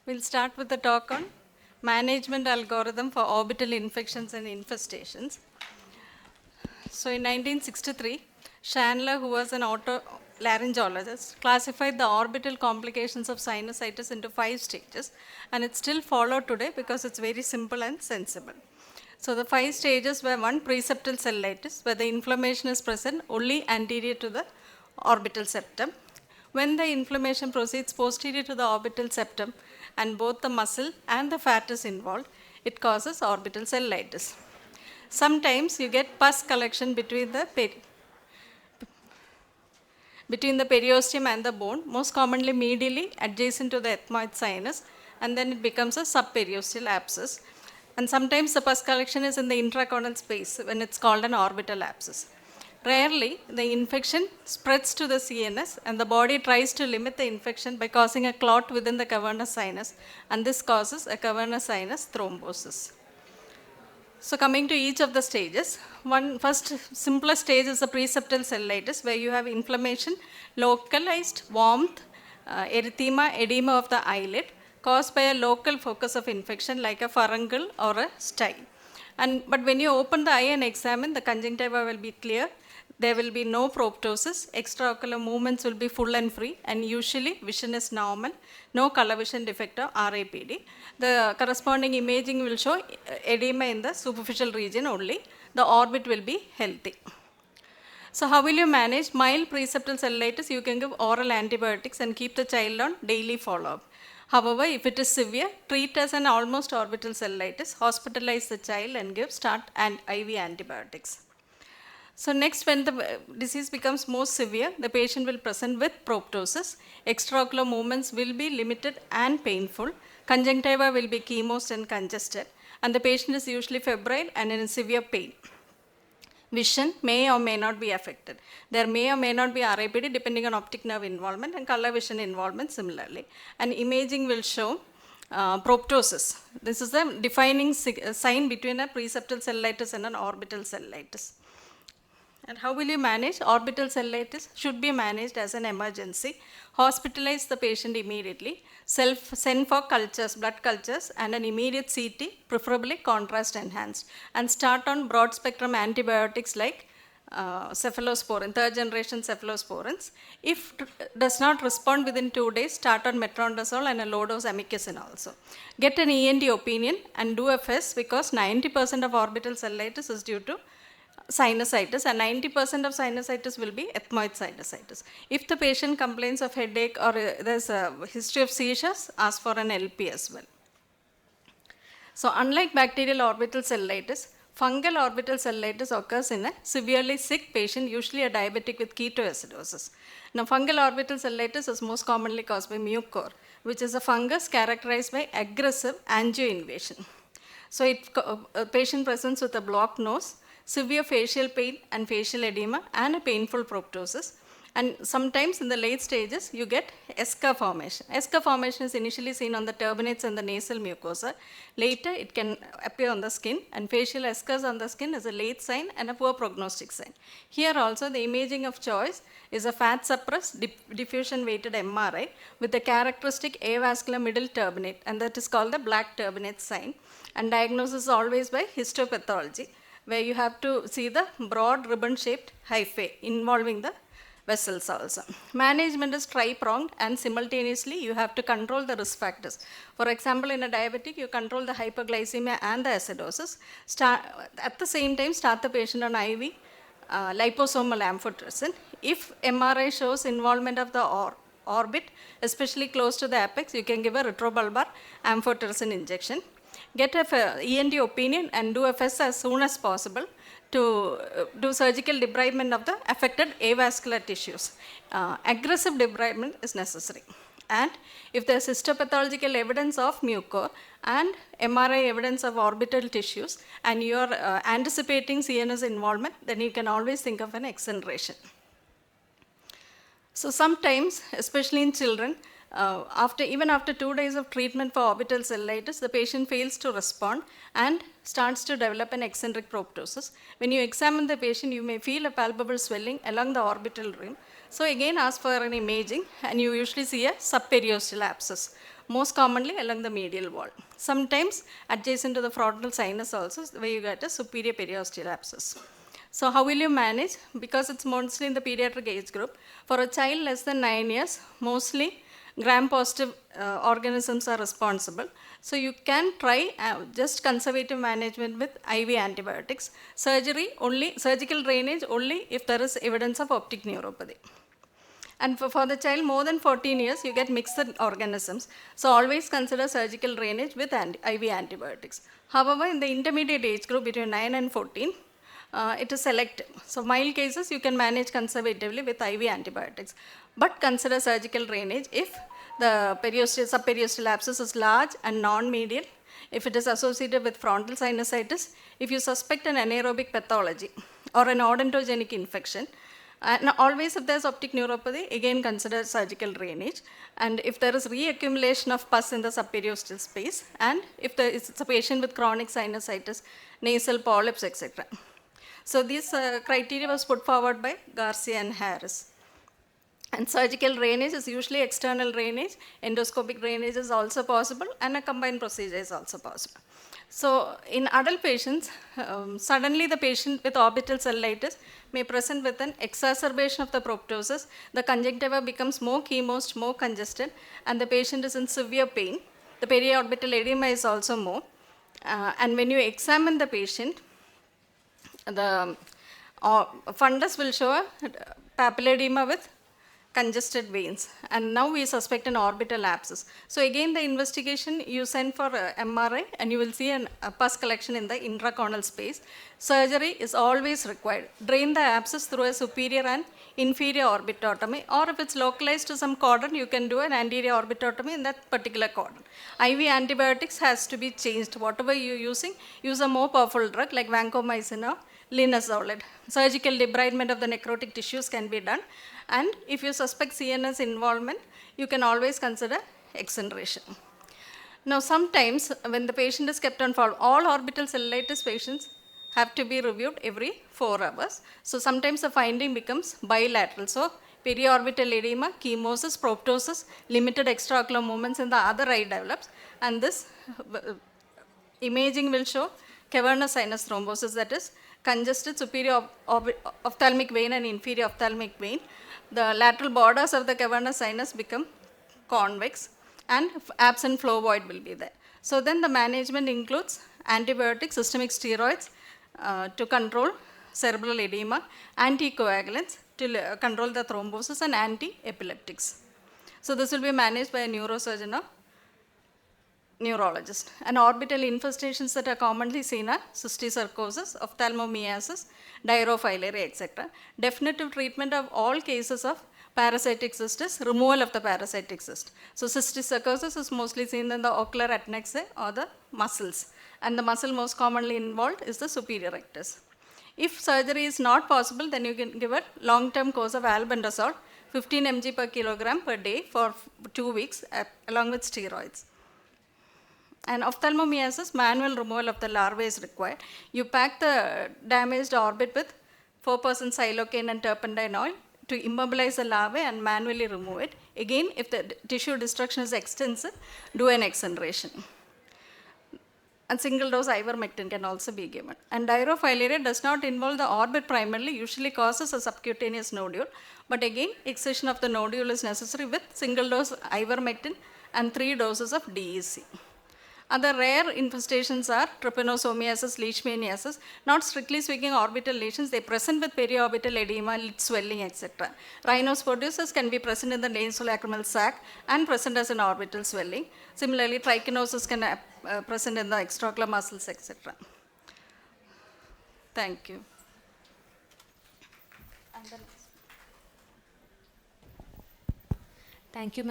We'll start with the talk on management algorithm for orbital infections and infestations. So in 1963, Chandler, who was an otolaryngologist, classified the orbital complications of sinusitis into 5 stages, and it's still followed today because it's very simple and sensible. So the 5 stages were: 1, preseptal cellitis, where the inflammation is present only anterior to the orbital septum. When the inflammation proceeds posterior to the orbital septum and both the muscle and the fat is involved, it causes orbital cellitis. Sometimes you get pus collection between the periosteum and the bone, most commonly medially adjacent to the ethmoid sinus, and then it becomes a subperiosteal abscess. And sometimes the pus collection is in the intraconal space when it's called an orbital abscess. Rarely, the infection spreads to the CNS and the body tries to limit the infection by causing a clot within the cavernous sinus, and this causes a cavernous sinus thrombosis. So coming to each of the stages, first simplest stage is the preseptal cellitis, where you have inflammation, localized warmth, erythema, edema of the eyelid, caused by a local focus of infection like a furuncle or a style. But when you open the eye and examine, the conjunctiva will be clear. There will be no proptosis, extraocular movements will be full and free, and usually vision is normal, no color vision defect or RAPD. The corresponding imaging will show edema in the superficial region only. The orbit will be healthy. So how will you manage mild preseptal cellitis? You can give oral antibiotics and keep the child on daily follow-up. However, if it is severe, treat as an almost orbital cellitis, hospitalize the child and start IV antibiotics. So next, when the disease becomes more severe, the patient will present with proptosis. Extraocular movements will be limited and painful. Conjunctiva will be chemosed and congested, and the patient is usually febrile and in severe pain. Vision may or may not be affected. There may or may not be RAPD depending on optic nerve involvement and color vision involvement similarly. And imaging will show proptosis. This is the defining sign between a preseptal cellitis and an orbital cellitis. And how will you manage? Orbital cellitis should be managed as an emergency. Hospitalize the patient immediately. Send for cultures, blood cultures, and an immediate CT, preferably contrast enhanced. And start on broad spectrum antibiotics like cephalosporin, third generation cephalosporins. If does not respond within 2 days, start on metronidazole and a low dose amikacin also. Get an ENT opinion and do a FS, because 90% of orbital cellitis is due to sinusitis, and 90% of sinusitis will be ethmoid sinusitis. If the patient complains of headache or there's a history of seizures, ask for an LP as well. So unlike bacterial orbital cellitis, fungal orbital cellitis occurs in a severely sick patient, usually a diabetic with ketoacidosis. Now fungal orbital cellitis is most commonly caused by mucor, which is a fungus characterized by aggressive angio invasion. So a patient presents with a blocked nose, severe facial pain and facial edema, and a painful proptosis. And sometimes in the late stages, you get eschar formation. Eschar formation is initially seen on the turbinates and the nasal mucosa. Later, it can appear on the skin, and facial eschars on the skin is a late sign and a poor prognostic sign. Here also, the imaging of choice is a fat suppressed diffusion weighted MRI with the characteristic avascular middle turbinate, and that is called the black turbinate sign. And diagnosis is always by histopathology, where you have to see the broad ribbon-shaped hyphae involving the vessels also. Management is tri-pronged, and simultaneously you have to control the risk factors. For example, in a diabetic, you control the hyperglycemia and the acidosis. At the same time, start the patient on IV liposomal amphotericin. If MRI shows involvement of the orbit, especially close to the apex, you can give a retrobulbar amphotericin injection. Get a ENT opinion and do a FS as soon as possible to do surgical debridement of the affected avascular tissues. Aggressive debridement is necessary. And if there is histopathological evidence of mucor and MRI evidence of orbital tissues, and you are anticipating CNS involvement, then you can always think of an excineration. So sometimes, especially in children, even after 2 days of treatment for orbital cellitis, the patient fails to respond and starts to develop an eccentric proptosis. When you examine the patient, you may feel a palpable swelling along the orbital rim. So again, ask for an imaging, and you usually see a subperiosteal abscess. most commonly along the medial wall. Sometimes adjacent to the frontal sinus also, where you get a superior periosteal abscess. So how will you manage? Because it's mostly in the pediatric age group. For a child less than 9 years, mostly gram-positive organisms are responsible. So you can try just conservative management with IV antibiotics. Surgical drainage only if there is evidence of optic neuropathy. And for the child more than 14 years, you get mixed organisms. So always consider surgical drainage with IV antibiotics. However, in the intermediate age group between 9 and 14, it is selective. So mild cases you can manage conservatively with IV antibiotics. But consider surgical drainage if the subperiosteal abscess is large and non-medial, if it is associated with frontal sinusitis, if you suspect an anaerobic pathology or an odontogenic infection. And always if there is optic neuropathy, again consider surgical drainage. And if there is reaccumulation of pus in the subperiosteal space, and if it's a patient with chronic sinusitis, nasal polyps, etc. So these criteria was put forward by Garcia and Harris. And surgical drainage is usually external drainage, endoscopic drainage is also possible, and a combined procedure is also possible. So in adult patients, suddenly the patient with orbital cellulitis may present with an exacerbation of the proptosis. The conjunctiva becomes more chemosed, more congested, and the patient is in severe pain. The periorbital edema is also more. And when you examine the patient, the fundus will show a papilledema with congested veins, and now we suspect an orbital abscess. So again the investigation, you send for MRI and you will see a pus collection in the intracornal space. Surgery is always required. Drain the abscess through a superior and inferior orbitotomy, or if it's localized to some quadrant, you can do an anterior orbitotomy in that particular quadrant. IV antibiotics has to be changed. Whatever you're using, use a more powerful drug like vancomycin or linezolid. Surgical debridement of the necrotic tissues can be done. And if you suspect CNS involvement, you can always consider excineration. Now sometimes when the patient is kept on follow, all orbital cellulitis patients have to be reviewed every 4 hours. So sometimes the finding becomes bilateral. So periorbital edema, chemosis, proptosis, limited extraocular movements in the other eye develops, and this imaging will show cavernous sinus thrombosis, that is congested superior ophthalmic vein and inferior ophthalmic vein. The lateral borders of the cavernous sinus become convex and absent flow void will be there. So then the management includes antibiotics, systemic steroids to control cerebral edema, anticoagulants to control the thrombosis, and anti-epileptics. So this will be managed by a neurosurgeon or neurologist. And orbital infestations that are commonly seen are cysticercosis, ophthalmomiasis, dirophilaria, etc. Definitive treatment of all cases of parasitic cyst is removal of the parasitic cyst. So cysticercosis is mostly seen in the ocular adnexa or the muscles, and the muscle most commonly involved is the superior rectus. If surgery is not possible, then you can give a long-term course of albendazole, 15 mg per kilogram per day for 2 weeks along with steroids. And ophthalmomiasis, manual removal of the larvae is required. You pack the damaged orbit with 4% silocaine and turpentine oil to immobilize the larvae and manually remove it. Again, if the tissue destruction is extensive, do an excineration. And single dose ivermectin can also be given. And dirophilaria does not involve the orbit primarily, usually causes a subcutaneous nodule. But again, excision of the nodule is necessary with single dose ivermectin and 3 doses of DEC. Other rare infestations are trypanosomiasis, leishmaniasis. Not strictly speaking orbital lesions, they present with periorbital edema, lid swelling, etc. Rhinosporiosis can be present in the nasolacrimal sac and present as an orbital swelling. Similarly, trichinosis can present in the extraocular muscles, etc. Thank you. Thank you.